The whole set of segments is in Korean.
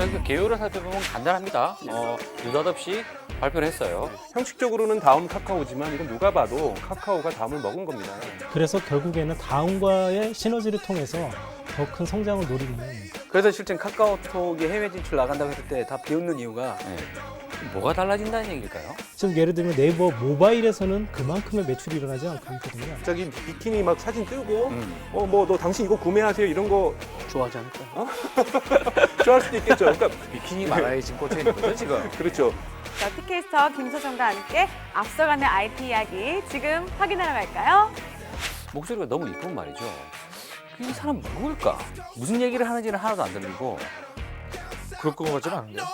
자, 그 개요를 살펴보면 간단합니다. 느닷없이 발표를 했어요. 형식적으로는 다음 카카오지만 이건 누가 봐도 카카오가 다음을 먹은 겁니다. 그래서 결국에는 다음과의 시너지를 통해서 더 큰 성장을 노리는. 그래서 실제 카카오톡이 해외 진출 나간다고 했을 때 다 비웃는 이유가 네. 뭐가 달라진다는 얘기일까요? 지금 예를 들면 네이버 모바일에서는 그만큼의 매출이 일어나지 않고 있거든요. 갑자기 비키니 막 사진 뜨고 뭐 너 당신 이거 구매하세요 이런 거 좋아하지 않을까? 좋아할 수도 있겠죠. 그러니까 비키니 마라에 지금 꽂혀 있는 거죠, 지금? 그렇죠. 자, 티켓스터 김소정과 함께 앞서가는 IT 이야기 지금 확인하러 갈까요? 목소리가 너무 이쁜 말이죠. 이 사람 누굴까? 무슨 얘기를 하는지는 하나도 안 들리고 그럴 것 같지는 않은데요.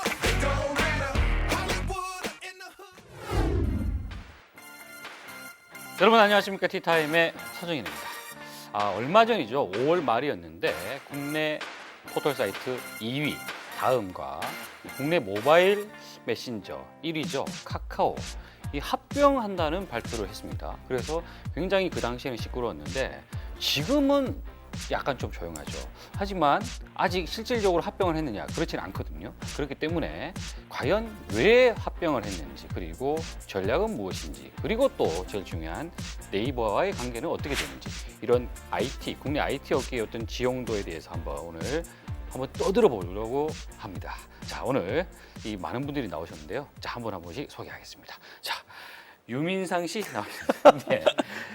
여러분 안녕하십니까? 티타임의 서정인입니다. 얼마 전이죠. 5월 말이었는데 국내 포털 사이트 2위 다음과 국내 모바일 메신저 1위죠. 카카오 이 합병한다는 발표를 했습니다. 그래서 굉장히 그 당시에는 시끄러웠는데 지금은 약간 좀 조용하죠. 하지만 아직 실질적으로 합병을 했느냐 그렇지는 않거든요. 그렇기 때문에 과연 왜 합병을 했는지 그리고 전략은 무엇인지 그리고 또 제일 중요한 네이버와의 관계는 어떻게 되는지 이런 국내 IT 업계의 어떤 지용도에 대해서 한번 떠들어 보려고 합니다. 자, 오늘 이 많은 분들이 나오셨는데요. 자, 한 번씩 소개하겠습니다. 자, 유민상 씨 나왔습니다.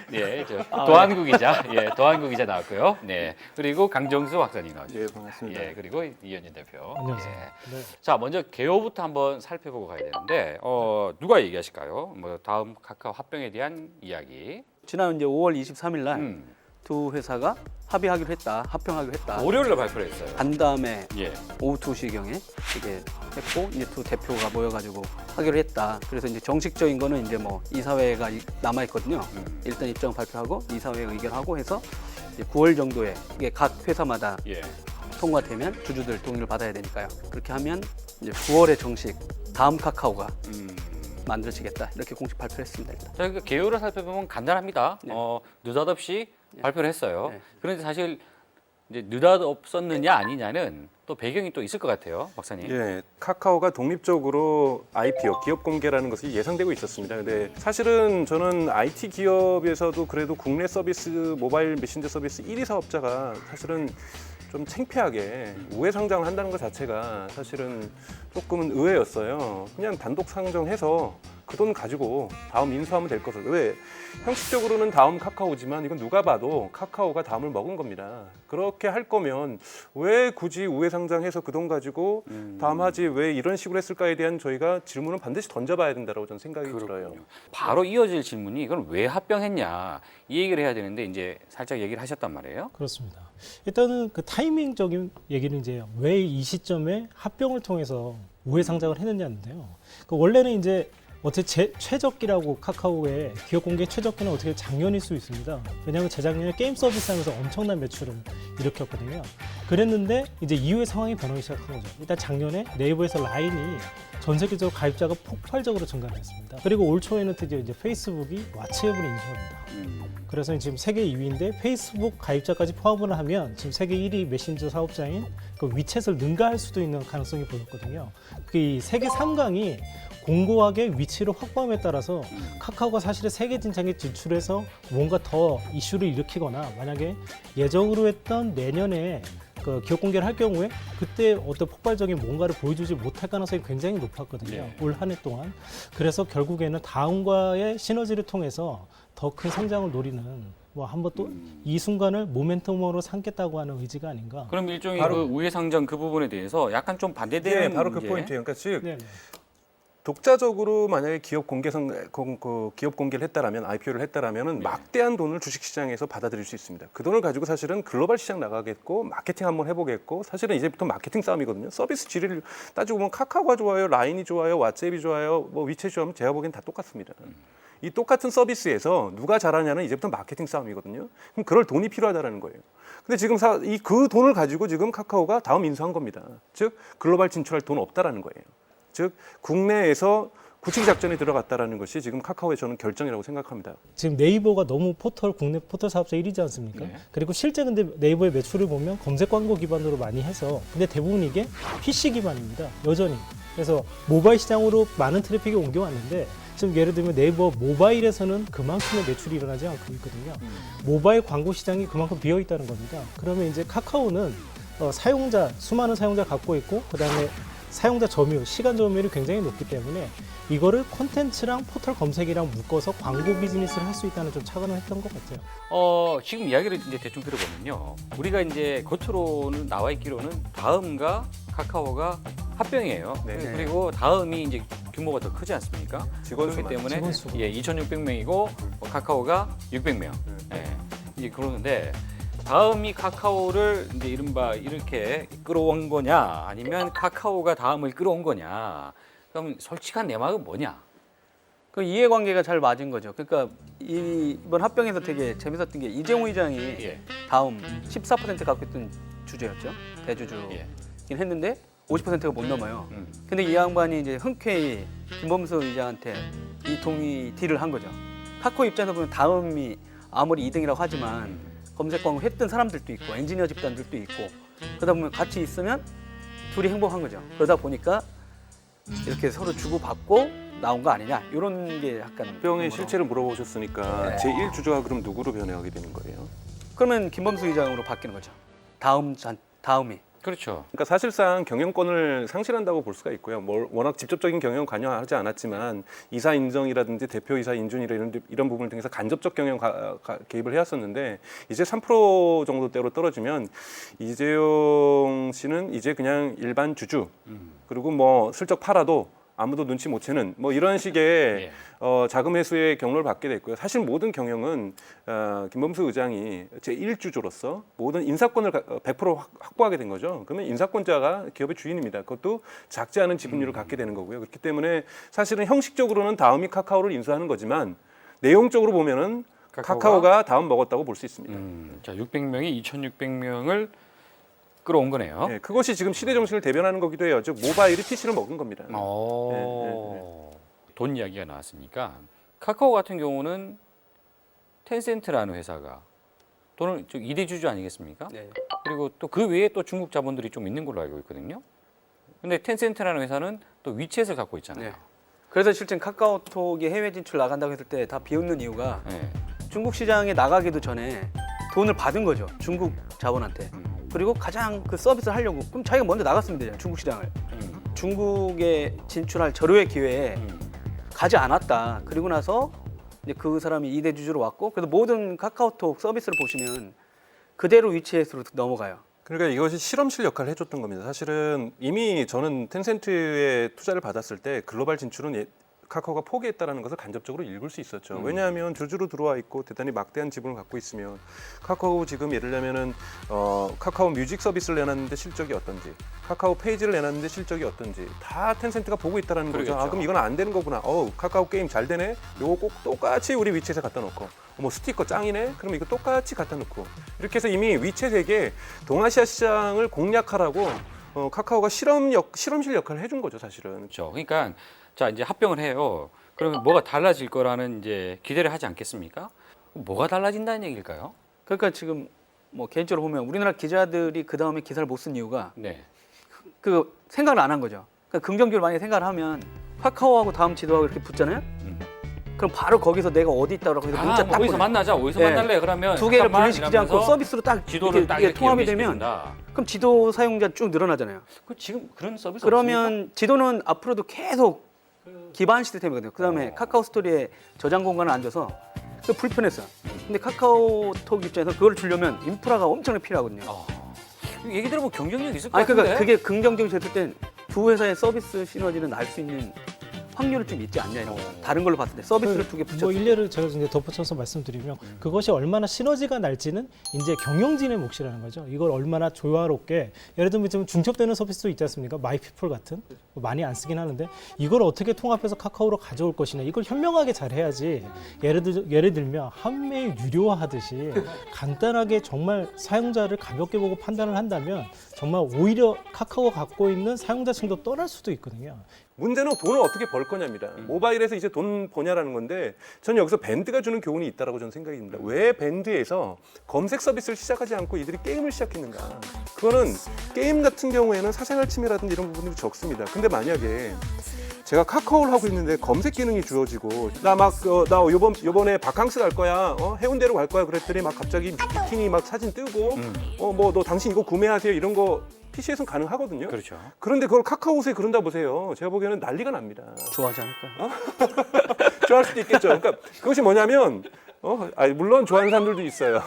네, 도한국 기자, 도한국 기자 나왔고요. 네, 그리고 강정수 박사님 나왔습니다. 예, 반갑습니다. 예, 그리고 이현진 대표. 안녕하세요. 예. 네. 자, 먼저 개요부터 한번 살펴보고 가야 되는데, 누가 얘기하실까요? 뭐 다음 카카오 합병에 대한 이야기. 지난 이제 5월 23일 날 두 음. 회사가 합의하기로 했다, 합병하기로 했다. 월요일에 발표를 했어요. 간 다음에 예. 오후 2시경에 이게 했고 이제 두 대표가 모여가지고 하기로 했다. 그래서 이제 정식적인 거는 이제 뭐 이사회가 남아 있거든요. 일단 입장 발표하고 이사회 의결하고 해서 이제 9월 정도에 이게 각 회사마다 예. 통과되면 주주들 동의를 받아야 되니까요. 그렇게 하면 이제 9월에 정식 다음 카카오가 만들어지겠다 이렇게 공식 발표를 했습니다. 일단. 자, 그 개요를 살펴보면 간단합니다. 네. 느닷없이 발표를 했어요. 네. 그런데 사실 이제 느닷없었느냐 아니냐는 또 배경이 또 있을 것 같아요, 박사님. 예, 카카오가 독립적으로 IPO, 기업 공개라는 것이 예상되고 있었습니다. 근데 사실은 저는 IT 기업에서도 그래도 국내 서비스, 모바일 메신저 서비스 1위 사업자가 사실은 좀 창피하게 우회 상장을 한다는 것 자체가 사실은 조금은 의외였어요. 그냥 단독 상정해서 그 돈 가지고 다음 인수하면 될 것을. 왜? 형식적으로는 다음 카카오지만 이건 누가 봐도 카카오가 다음을 먹은 겁니다. 그렇게 할 거면 왜 굳이 우회 상장해서 그 돈 가지고 다음 하지 왜 이런 식으로 했을까에 대한 저희가 질문은 반드시 던져봐야 된다고 저는 생각이 들어요. 바로 이어질 질문이 이건 왜 합병했냐 이 얘기를 해야 되는데 이제 살짝 얘기를 하셨단 말이에요. 그렇습니다. 일단은 그 타이밍적인 얘기는 이제 왜 이 시점에 합병을 통해서 우회 상장을 했느냐인데요. 그 원래는 이제 어떻게 최적기라고 카카오의 기업 공개 최적기는 어떻게 작년일 수 있습니다. 왜냐하면 재작년에 게임 서비스 하면서 엄청난 매출을 일으켰거든요. 그랬는데 이제 이후에 상황이 변하기 시작한 거죠. 일단 작년에 네이버에서 라인이 전 세계적으로 가입자가 폭발적으로 증가했습니다. 그리고 올 초에는 드디어 이제 페이스북이 왓츠앱을 인수합니다. 그래서 지금 세계 2위인데 페이스북 가입자까지 포함을 하면 지금 세계 1위 메신저 사업자인 그 위챗을 능가할 수도 있는 가능성이 보였거든요. 그 세계 3강이 공고하게 위치를 확보함에 따라서 카카오가 사실은 세계 진창에 진출해서 뭔가 더 이슈를 일으키거나 만약에 예정으로 했던 내년에 그 기업 공개를 할 경우에 그때 어떤 폭발적인 뭔가를 보여주지 못할 가능성이 굉장히 높았거든요. 네. 올 한 해 동안. 그래서 결국에는 다음과의 시너지를 통해서 더 큰 성장을 노리는 뭐 한번 또 이 순간을 모멘텀으로 삼겠다고 하는 의지가 아닌가. 그럼 일종의 바로- 그 우회 상장 그 부분에 대해서 약간 좀 반대되는 예, 바로 그 이제 포인트예요. 그러니까 즉 네. 독자적으로 만약에 기업 공개를 했다라면 IPO를 했다라면은 막대한 돈을 주식시장에서 받아들일 수 있습니다. 그 돈을 가지고 사실은 글로벌 시장 나가겠고 마케팅 한번 해보겠고 사실은 이제부터 마케팅 싸움이거든요. 서비스 질을 따지고 보면 카카오가 좋아요, 라인이 좋아요, 왓츠앱이 좋아요, 뭐 위챗이 좋아요. 제가 보기엔 다 똑같습니다. 이 똑같은 서비스에서 누가 잘하냐는 이제부터 마케팅 싸움이거든요. 그럼 그럴 돈이 필요하다라는 거예요. 근데 지금 그 돈을 가지고 지금 카카오가 다음 인수한 겁니다. 즉 글로벌 진출할 돈 없다라는 거예요. 즉 국내에서 굳히기 작전에 들어갔다라는 것이 지금 카카오의 저는 결정이라고 생각합니다. 지금 네이버가 너무 국내 포털 사업자 1위지 않습니까? 네. 그리고 실제 근데 네이버의 매출을 보면 검색 광고 기반으로 많이 해서 근데 대부분 이게 PC 기반입니다. 여전히. 그래서 모바일 시장으로 많은 트래픽이 옮겨왔는데 지금 예를 들면 네이버 모바일에서는 그만큼의 매출이 일어나지 않고 있거든요. 모바일 광고 시장이 그만큼 비어 있다는 겁니다. 그러면 이제 카카오는 수많은 사용자 갖고 있고 그다음에 사용자 점유율, 시간 점유율이 굉장히 높기 때문에 이거를 콘텐츠랑 포털 검색이랑 묶어서 광고 비즈니스를 할 수 있다는 좀 착안을 했던 것 같아요. 지금 이야기를 이제 대충 들어보면요. 우리가 이제 겉으로는 나와 있기로는 다음과 카카오가 합병이에요. 네. 그리고 다음이 이제 규모가 더 크지 않습니까? 직원 그렇기 수만. 때문에 직원 수가. 2,600명이고 카카오가 600명. 이제 그러는데 다음이 카카오를 이제 이른바 이렇게 끌어온 거냐, 아니면 카카오가 다음을 끌어온 거냐. 그럼 솔직한 내막은 뭐냐? 그 이해관계가 잘 맞은 거죠. 그러니까 이번 합병에서 되게 재밌었던 게 이재용 의장이 예. 다음 14% 갖고 있던 주주였죠. 대주주긴 예. 했는데 50%가 못 넘어요. 음. 근데 이 양반이 이제 흔쾌히 김범수 의장한테 이 동의 딜을 한 거죠. 카카오 입장에서 보면 다음이 아무리 2등이라고 하지만 검색 광고 했던 사람들도 있고 엔지니어 집단들도 있고 그러다 보면 같이 있으면 둘이 행복한 거죠. 그러다 보니까 이렇게 서로 주고받고 나온 거 아니냐 이런 게 약간 합병의 뭐로. 실체를 물어보셨으니까 네. 제1주주가 그럼 누구로 변해가게 되는 거예요? 그러면 김범수 의장으로 바뀌는 거죠. 다음이. 그렇죠. 그러니까 사실상 경영권을 상실한다고 볼 수가 있고요. 워낙 직접적인 경영 관여하지 않았지만 이사 인정이라든지 대표이사 인준이라든지 이런 부분을 통해서 간접적 경영 개입을 해왔었는데 이제 3% 정도대로 떨어지면 이재용 씨는 이제 그냥 일반 주주 그리고 뭐 슬쩍 팔아도 아무도 눈치 못 채는 뭐 이런 식의 자금 회수의 경로를 받게 됐고요. 사실 모든 경영은 김범수 의장이 제1주주로서 모든 인사권을 100% 확보하게 된 거죠. 그러면 인사권자가 기업의 주인입니다. 그것도 작지 않은 지분율을 갖게 되는 거고요. 그렇기 때문에 사실은 형식적으로는 다음이 카카오를 인수하는 거지만 내용적으로 보면은 카카오가 다음 먹었다고 볼 수 있습니다. 자, 600명이 2,600명을 끌어온 거네요. 네, 그것이 지금 시대 정신을 대변하는 거기도 해요. 즉 모바일이 PC를 먹은 겁니다. 돈 이야기가 나왔으니까 카카오 같은 경우는 텐센트라는 회사가 돈을 2대 주주 아니겠습니까? 네. 그리고 또 그 외에 또 중국 자본들이 좀 있는 걸로 알고 있거든요. 근데 텐센트라는 회사는 또 위챗을 갖고 있잖아요. 네. 그래서 실제 카카오톡이 해외 진출 나간다고 했을 때 다 비웃는 이유가 네. 중국 시장에 나가기도 전에 돈을 받은 거죠. 중국 자본한테. 그리고 가장 그 서비스를 하려고 그럼 자기가 먼저 나갔으면 되잖아요. 중국 시장을. 중국에 진출할 절호의 기회에 가지 않았다. 그리고 나서 이제 그 사람이 2대 주주로 왔고 그래서 모든 카카오톡 서비스를 보시면 그대로 위치에서 넘어가요. 그러니까 이것이 실험실 역할을 해줬던 겁니다. 사실은 이미 저는 텐센트에 투자를 받았을 때 글로벌 진출은 카카오가 포기했다는 것을 간접적으로 읽을 수 있었죠. 왜냐하면 주주로 들어와 있고 대단히 막대한 지분을 갖고 있으면 카카오 지금 예를 들면은 카카오 뮤직 서비스를 내놨는데 실적이 어떤지, 카카오 페이지를 내놨는데 실적이 어떤지 다 텐센트가 보고 있다는 거죠. 그러겠죠. 아, 그럼 이건 안 되는 거구나. 카카오 게임 잘 되네. 요거 꼭 똑같이 우리 위챗에 갖다 놓고. 뭐 스티커 짱이네. 그럼 이거 똑같이 갖다 놓고. 이렇게 해서 이미 위챗에게 동아시아 시장을 공략하라고 카카오가 실험실 역할을 해준 거죠, 사실은. 그렇죠. 그러니까 자 이제 합병을 해요. 그러면 뭐가 달라질 거라는 이제 기대를 하지 않겠습니까? 뭐가 달라진다는 얘기일까요? 그러니까 지금 뭐 개인적으로 보면 우리나라 기자들이 그 다음에 기사를 못 쓴 이유가 네. 그 생각을 안 한 거죠. 그러니까 긍정적으로 만약에 생각을 하면 카카오하고 다음 지도하고 이렇게 붙잖아요. 그럼 바로 거기서 내가 어디 있다고 해서 문자 딱 어디서 보내. 만나자. 어디서 네. 만날래? 그러면 두 개를 잠깐만 분리시키지 않고 이러면서 서비스로 딱 지도를 딱 이렇게 통합이 되면 연결시켜준다. 그럼 지도 사용자 쭉 늘어나잖아요. 그 지금 그런 서비스 그러면 지도는 앞으로도 계속 기반 시스템이거든요. 그다음에 카카오 스토리에 저장 공간을 얹어서 그 불편했어요. 근데 카카오톡 입장에서 그걸 주려면 인프라가 엄청나게 필요하거든요. 얘기 들어보면 경쟁력 있을 것 아니 같은데. 그러니까 그게 긍정적이 됐을 땐 두 회사의 서비스 시너지는 날 수 있는 확률이 좀 있지 않냐 이런 거. 다른 걸로 봤을 때 서비스를 두 개 붙였을 뭐 때. 일례를 제가 이제 덧붙여서 말씀드리면 그것이 얼마나 시너지가 날지는 이제 경영진의 몫이라는 거죠. 이걸 얼마나 조화롭게 예를 들면 좀 중첩되는 서비스도 있지 않습니까? 마이피플 같은 뭐 많이 안 쓰긴 하는데 이걸 어떻게 통합해서 카카오로 가져올 것이냐 이걸 현명하게 잘 해야지. 예를 들면 한메일 유료화하듯이 간단하게 정말 사용자를 가볍게 보고 판단을 한다면 정말 오히려 카카오가 갖고 있는 사용자층도 떠날 수도 있거든요. 문제는 돈을 어떻게 벌 거냐입니다. 모바일에서 이제 돈 버냐라는 건데 저는 여기서 밴드가 주는 교훈이 있다라고 저는 생각이 듭니다. 왜 밴드에서 검색 서비스를 시작하지 않고 이들이 게임을 시작했는가? 그거는 게임 같은 경우에는 사생활 침해라든지 이런 부분들이 적습니다. 근데 만약에 제가 카카오를 하고 있는데 검색 기능이 주어지고 나 요번에 바캉스 갈 거야, 해운대로 갈 거야 그랬더니 막 갑자기 비키니 막 사진 뜨고 뭐 너 당신 이거 구매하세요 이런 거 PC에서는 가능하거든요. 그렇죠. 그런데 그걸 카카오에 그런다 보세요. 제가 보기에는 난리가 납니다. 좋아하지 않을까요? 좋아할 수도 있겠죠. 그러니까 그것이 뭐냐면 물론 좋아하는 사람들도 있어요.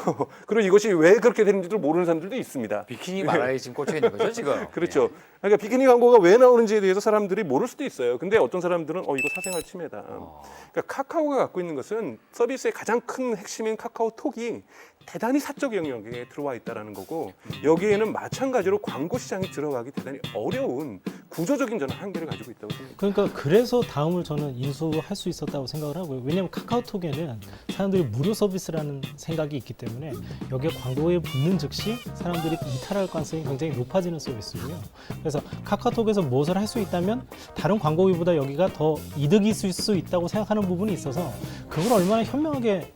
그리고 이것이 왜 그렇게 되는지도 모르는 사람들도 있습니다. 비키니 마라에 지금 꽂혀 있는 거죠, 지금? 그렇죠. 그러니까 비키니 광고가 왜 나오는지에 대해서 사람들이 모를 수도 있어요. 근데 어떤 사람들은 이거 사생활 침해다. 그러니까 카카오가 갖고 있는 것은 서비스의 가장 큰 핵심인 카카오톡이 대단히 사적 영역에 들어와 있다는 거고 여기에는 마찬가지로 광고 시장이 들어가기 대단히 어려운 구조적인 저는 한계를 가지고 있다고 생각합니다. 그러니까 그래서 다음을 저는 인수할 수 있었다고 생각을 하고요. 왜냐하면 카카오톡에는 사람들이 무료 서비스라는 생각이 있기 때문에 여기에 광고에 붙는 즉시 사람들이 이탈할 가능성이 굉장히 높아지는 서비스고요. 그래서 카카오톡에서 무엇을 할 수 있다면 다른 광고비보다 여기가 더 이득이 있을 수 있다고 생각하는 부분이 있어서 그걸 얼마나 현명하게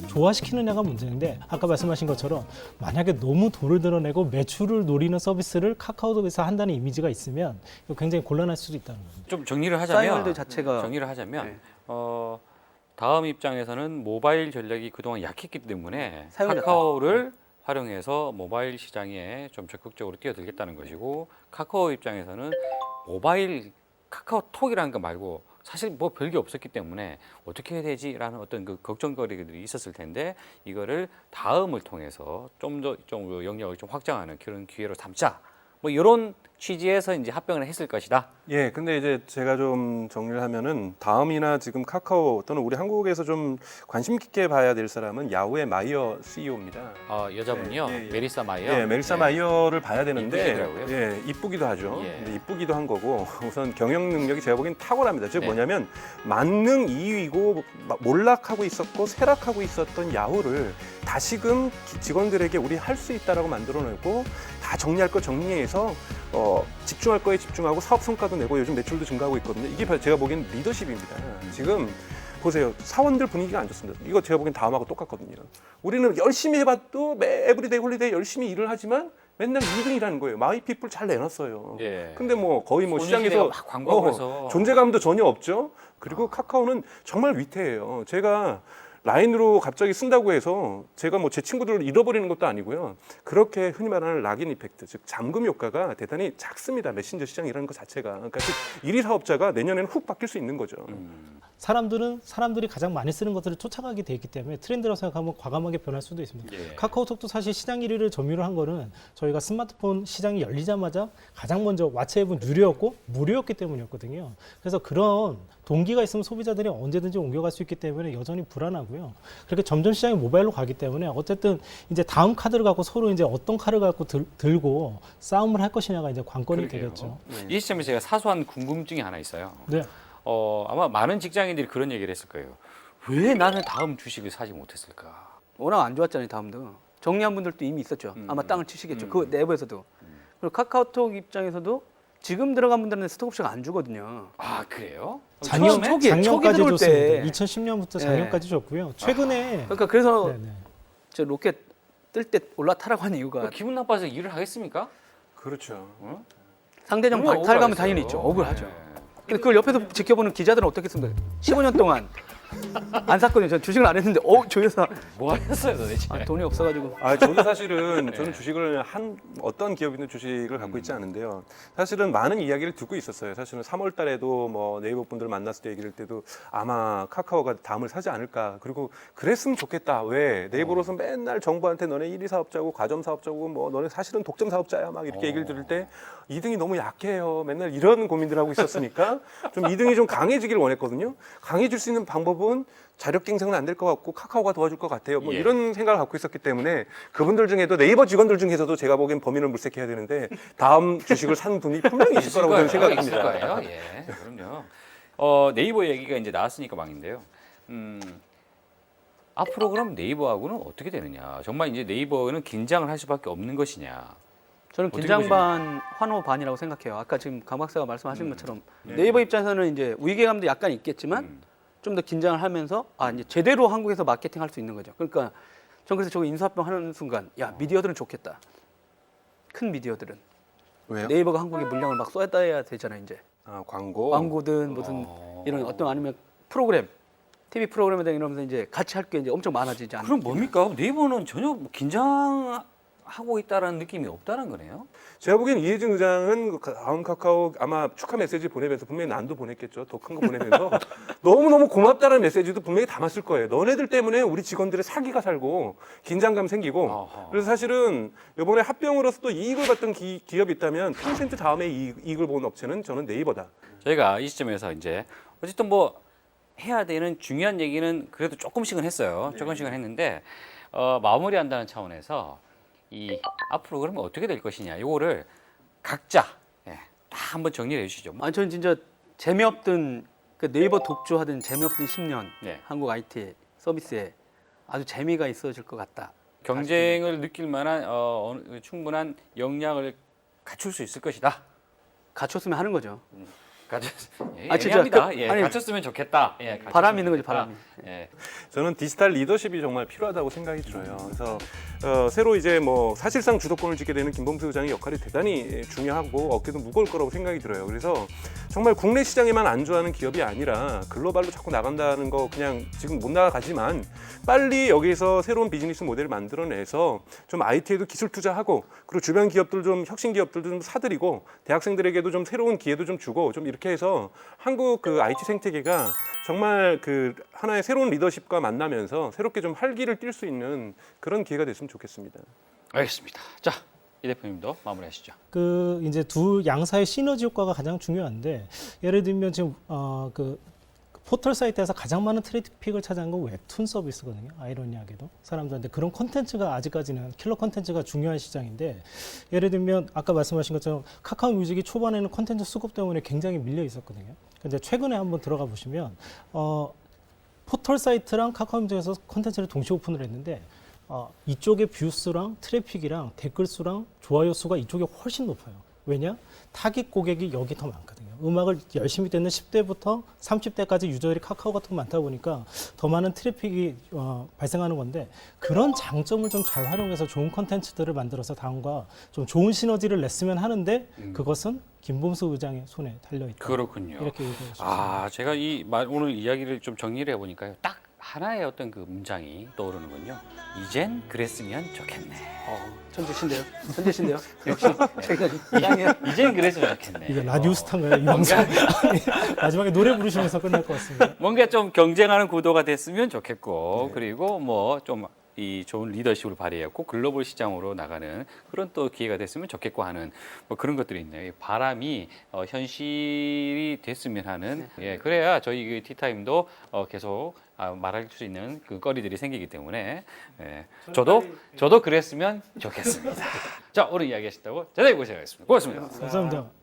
조화시키느냐가 문제인데 아까 말씀하신 것처럼 만약에 너무 돈을 드러내고 매출을 노리는 서비스를 카카오톡에서 한다는 이미지가 있으면 이거 굉장히 곤란할 수도 있다는 겁니다. 좀 정리를 싸이월드 하자면 자체가 정리를 하자면 네. 다음 입장에서는 모바일 전략이 그동안 약했기 때문에 사용자가. 카카오를 활용해서 모바일 시장에 좀 적극적으로 뛰어들겠다는 것이고 카카오 입장에서는 모바일 카카오톡이라는 거 말고 사실 뭐 별게 없었기 때문에 어떻게 해야 되지라는 어떤 그 걱정거리들이 있었을 텐데 이거를 다음을 통해서 좀 영역을 좀 확장하는 그런 기회로 삼자. 뭐 이런 취지에서 이제 합병을 했을 것이다. 예, 근데 이제 제가 좀 정리를 하면은 다음이나 지금 카카오 또는 우리 한국에서 좀 관심 깊게 봐야 될 사람은 야후의 마이어 CEO입니다. 여자분이요, 예. 메리사 마이어. 예, 멜사 마이어를 봐야 되는데, 이쁘시더라고요. 예, 이쁘기도 하죠. 예. 근데 이쁘기도 한 거고 우선 경영 능력이 제가 보기엔 탁월합니다. 즉 네. 뭐냐면 만능 2위고 몰락하고 있었고 쇠락하고 있었던 야후를 다시금 직원들에게 우리 할 수 있다라고 만들어내고 다 정리할 거 정리해서 집중할 거에 집중하고 사업 성과도 내고 요즘 매출도 증가하고 있거든요. 이게 제가 보기엔 리더십입니다. 지금 보세요. 사원들 분위기가 안 좋습니다. 이거 제가 보기엔 다음하고 똑같거든요. 우리는 열심히 해봐도 에브리데이 홀리데이 열심히 일을 하지만 맨날 2등이라는 거예요. 마이피플 잘 내놨어요. 예. 근데 뭐 거의 뭐 소니시대가 시장에서 막 광고를 해서. 존재감도 전혀 없죠. 그리고 카카오는 정말 위태해요. 제가 라인으로 갑자기 쓴다고 해서 제가 뭐 제 친구들을 잃어버리는 것도 아니고요. 그렇게 흔히 말하는 락인 이펙트, 즉 잠금 효과가 대단히 작습니다. 메신저 시장이라는 것 자체가. 그러니까 즉 1위 사업자가 내년에는 훅 바뀔 수 있는 거죠. 사람들이 가장 많이 쓰는 것들을 쫓아가게 돼 있기 때문에 트렌드라고 생각하면 과감하게 변할 수도 있습니다. 예. 카카오톡도 사실 시장 1위를 점유를 한 거는 저희가 스마트폰 시장이 열리자마자 가장 먼저 왓츠앱은 유료였고 무료였기 때문이었거든요. 그래서 그런 동기가 있으면 소비자들이 언제든지 옮겨갈 수 있기 때문에 여전히 불안하고요. 그렇게 점점 시장이 모바일로 가기 때문에 어쨌든 이제 다음 카드를 갖고 서로 이제 어떤 카드를 갖고 들고 싸움을 할 것이냐가 이제 관건이 그러게요. 되겠죠. 이 시점에서 제가 사소한 궁금증이 하나 있어요. 네. 아마 많은 직장인들이 그런 얘기를 했을 거예요. 왜 나는 다음 주식을 사지 못했을까? 워낙 안 좋았잖아요. 다음도 정리한 분들도 이미 있었죠. 아마 땅을 치시겠죠. 그 내부에서도. 그리고 카카오톡 입장에서도 지금 들어간 분들은 스톡옵션을 안 주거든요. 아 그래요? 초기에 작년까지 들어올 줬습니다. 때. 2010년부터 작년까지 줬고요. 최근에 그러니까 그래서 네네. 저 로켓 뜰 때 올라타라고 하는 이유가 기분 나빠서 일을 하겠습니까? 그렇죠. 상대적 너무 박탈감은 억울하겠어요. 당연히 있죠. 억울하죠. 네. 근데 그걸 옆에서 지켜보는 기자들은 어떻겠습니까? 15년 동안 안 샀거든요. 전 주식을 안 했는데 조여서 뭐 하셨어요 도대체? 돈이 없어가지고 저도 사실은 저는 주식을 어떤 기업이든 주식을 갖고 있지 않은데요. 사실은 많은 이야기를 듣고 있었어요. 사실은 3월 달에도 뭐 네이버 분들 만났을 때 얘기를 할 때도 아마 카카오가 다음을 사지 않을까. 그리고 그랬으면 좋겠다. 왜? 네이버로서 맨날 정부한테 너네 1위 사업자고 과점 사업자고 뭐 너네 사실은 독점 사업자야 막 이렇게 얘기를 들을 때 2등이 너무 약해요. 맨날 이런 고민들 하고 있었으니까 좀 2등이 좀 강해지길 원했거든요. 강해질 수 있는 방법은 자력 갱생은 안 될 것 같고 카카오가 도와줄 것 같아요. 뭐 예. 이런 생각을 갖고 있었기 때문에 그분들 중에도 네이버 직원들 중에서도 제가 보기엔 범인을 물색해야 되는데 다음 주식을 산 분이 분명히 있을 거라고 저는 있을 생각합니다. 거예요. 예, 그럼요. 네이버 얘기가 이제 나왔으니까 망인데요. 앞으로 그럼 네이버하고는 어떻게 되느냐? 정말 이제 네이버는 긴장을 할 수밖에 없는 것이냐? 저는 어떻게 긴장 반 환호 반이라고 생각해요. 아까 지금 강 박사가 말씀하신 것처럼 네. 네이버 입장에서는 이제 위기감도 약간 있겠지만 좀 더 긴장을 하면서 이제 제대로 한국에서 마케팅할 수 있는 거죠. 그러니까 전 그래서 저거 인수합병 하는 순간 야 미디어들은 좋겠다. 큰 미디어들은 왜요? 네이버가 한국에 물량을 막 쏟아야 되잖아요. 이제 아, 광고. 광고든 무슨 이런 어떤 아니면 프로그램 TV 프로그램에 대한 이러면서 이제 같이 할 게 이제 엄청 많아지지 않나요? 그럼 뭡니까? 네이버는 전혀 뭐 긴장하고 있다라는 느낌이 없다는 거네요. 제가 보기엔 이해준 의장은 다음 카카오 아마 축하 메시지 보내면서 분명히 난도 보냈겠죠. 더 큰 거 보내면서 너무너무 고맙다는 메시지도 분명히 담았을 거예요. 너네들 때문에 우리 직원들의 사기가 살고 긴장감 생기고 어허. 그래서 사실은 이번에 합병으로서 또 이익을 봤던 기업이 있다면 텐센트 다음에 이익을 본 업체는 저는 네이버다. 저희가 이 시점에서 이제 어쨌든 뭐 해야 되는 중요한 얘기는 그래도 조금씩은 했어요. 조금씩은 했는데 마무리한다는 차원에서 이 앞으로 그러면 어떻게 될 것이냐 이거를 각자 다 한번 정리를 해주시죠. 아니 저는 진짜 재미없던 그 네이버 독주하던 재미없던 10년 네. 한국 IT 서비스에 아주 재미가 있어질 것 같다. 경쟁을 느낄 만한 충분한 역량을 갖출 수 있을 것이다. 갖췄으면 하는 거죠. 진짜 진짜 아니, 갖췄으면 좋겠다. 갖췄으면 바람이 있는 거지, 좋겠다. 바람이. 예. 저는 디지털 리더십이 정말 필요하다고 생각이 들어요. 그래서 새로 이제 뭐 사실상 주도권을 쥐게 되는 김범수 의장의 역할이 대단히 중요하고 어깨도 무거울 거라고 생각이 들어요. 그래서 정말 국내 시장에만 안주하는 기업이 아니라 글로벌로 자꾸 나간다는 거 그냥 지금 못 나가지만 빨리 여기서 새로운 비즈니스 모델을 만들어내서 좀 IT에도 기술 투자하고 그리고 주변 기업들 좀 혁신 기업들도 좀 사들이고 대학생들에게도 좀 새로운 기회도 좀 주고 좀 이렇게 해서 한국 그 IT 생태계가 정말 그 하나의 새로운 리더십과 만나면서 새롭게 좀 활기를 띨 수 있는 그런 기회가 됐으면 좋겠습니다. 알겠습니다. 자, 이 대표님도 마무리하시죠. 그 이제 두 양사의 시너지 효과가 가장 중요한데 예를 들면 지금 그 포털 사이트에서 가장 많은 트래픽을 차지한 건 웹툰 서비스거든요. 아이러니하게도 사람들한테 그런 콘텐츠가 아직까지는 킬러 콘텐츠가 중요한 시장인데 예를 들면 아까 말씀하신 것처럼 카카오 뮤직이 초반에는 콘텐츠 수급 때문에 굉장히 밀려 있었거든요. 근데 최근에 한번 들어가 보시면 포털 사이트랑 카카오 뮤직에서 콘텐츠를 동시에 오픈을 했는데 이쪽의 뷰수랑 트래픽이랑 댓글 수랑 좋아요 수가 이쪽이 훨씬 높아요. 왜냐? 타깃 고객이 여기 더 많거든요. 음악을 열심히 듣는 10대부터 30대까지 유저들이 카카오가 더 많다 보니까 더 많은 트래픽이 발생하는 건데 그런 장점을 좀 잘 활용해서 좋은 콘텐츠들을 만들어서 다음과 좀 좋은 시너지를 냈으면 하는데 그것은 김범수 의장의 손에 달려있다. 그렇군요. 이렇게 얘기할 수 있습니다. 제가 오늘 이야기를 좀 정리를 해보니까요. 딱 하나의 어떤 그 문장이 떠오르는군요. 이젠 그랬으면 좋겠네. 천재신데요. 천재신데요. 역시 제가 이양해요. 이젠 그랬으면 좋겠네. 이게 라디오 스타인가요? 이 방송 마지막에 노래 부르시면서 끝날 것 같습니다. 뭔가 좀 경쟁하는 구도가 됐으면 좋겠고 그리고 뭐 좀 이 좋은 리더십을 발휘했고 글로벌 시장으로 나가는 그런 또 기회가 됐으면 좋겠고 하는 뭐 그런 것들이 있네요. 이 바람이 현실이 됐으면 하는 그래야 저희 그 티타임도 계속 말할 수 있는 그 거리들이 생기기 때문에 저도 그랬으면 좋겠습니다. 자 오늘 이야기하셨다고 대단히 고생하셨습니다. 고맙습니다. 감사합니다.